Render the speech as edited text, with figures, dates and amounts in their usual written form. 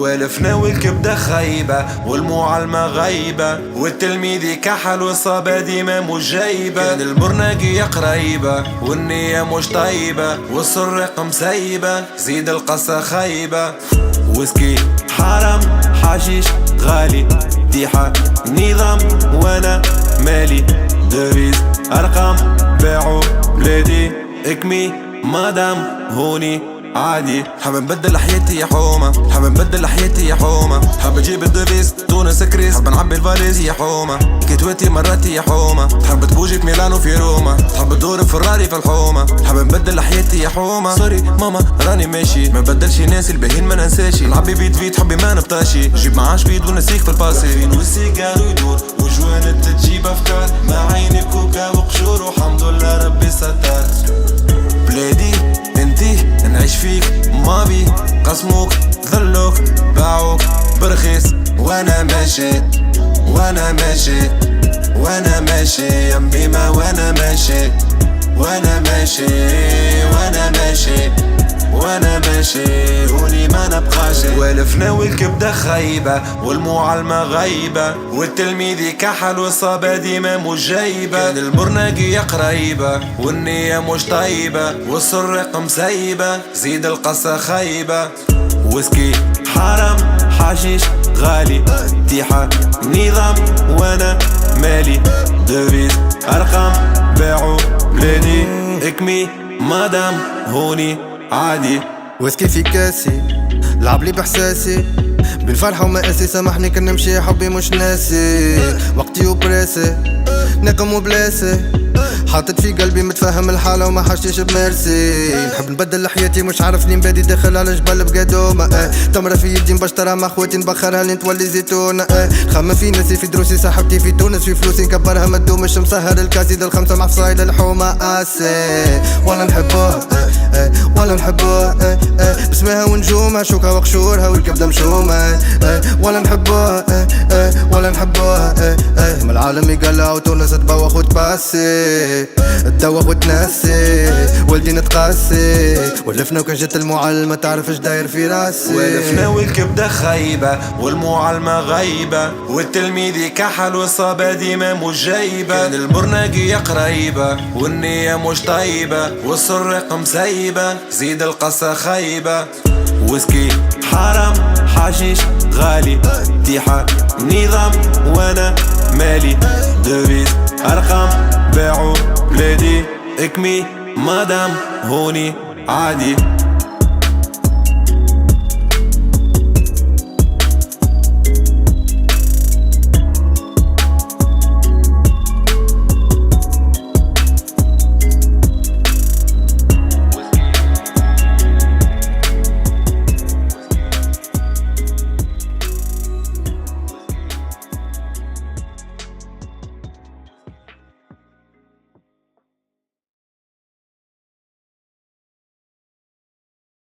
والفنا والكبدة خايبة والمعلمة غايبة والتلميذ كحل والصابة ديما مش جايبة. كان البرناقية قريبة والنية مش طيبة والسرق مسيبة زيد القصة خايبة. ويسكي حرام حشيش غالي ديحة نظام وانا مالي دبيز ارقام باعوا بلادي اكمي مادام هوني عادي. حاب نبدل حياتي يا حومة حاب نبدل حياتي يا حومة حاب اجيب الدبيس تونس كريس حاب نعبي الفاليز يا حومة كتواتي مراتي يا حومة حاب تبوجي في ميلانو في روما حاب تدور فراري في الحومة حاب نبدل حياتي يا حومة. سوري ماما راني ماشي ما بدلش ناسي الباهين ما ننساشي نعبي بيت فيت حبي ما نبطاشي جيب معاش بيد ونسيك في الباسي والسيجار يدور وجوانت تجيب افكار مع عيني كوكا وقشور وحمد لله ربي ستار. بلادي انتي نعيش فيك مابي قسموك ذلوك باعوك برخيص وانا ماشي وانا ماشي وانا ماشي يمي ما وانا ماشي وانا ماشي وانا ماشي وانا ماشي هوني ما نبقاش. والفنا والكبدة خايبة والمعلمة غايبة والتلميذ كحل والصابة ديما مش جايبة. كان البرناقية قريبة والنية مش طيبة والسرق مسيبة زيد القصة خايبة. ويسكي حرام حشيش غالي تيحة نظام وانا مالي دبيز ارقام باعوا بلادي اكمي مادام هوني عادي. ويسكي في كاسي لعب لي باحساسي بالفرحة ومقاسي سامحني كان نمشي حبي مش ناسي وقتي وبراسي نقم وبلاسي حاطط في قلبي متفهم الحالة وما حاجتيش بميرسي. نحب نبدل حياتي مش عارفني نبادي داخل على جبل بقادومة تمرة في يدي نبشترها مع خواتي نبخرها لين تولي زيتونة خمم في ناسي في دروسي صاحبتي في تونس في فلوسي نكبرها ما تدومش مسهر الكاسي دل خمسة مع فصايل الحومة اسي ولا نحبوه ولا نحبوه بسمها ونجومها شوكها وقشورها والكبدة مشومة ولا نحبوه ولا نحبوه من العالم يقلع وتونس تبوخ وتباسي تدوخ وتنسي والدي نتقاسي ولفنا وكان جت المعلمة تعرف اش داير في راسي. والفنا والكبدة خايبة والمعلمة غايبة والتلميذ كحل والصابة ديما مش جايبة. كان البرناقية قريبة والنية مش طيبة والسرق مسيبة زيد القصة خايبة. ويسكي حرام حشيش غالي تيحة نظام وانا مالي دبيز ارقام باعوا بلادي اكمي مادام هوني عادي.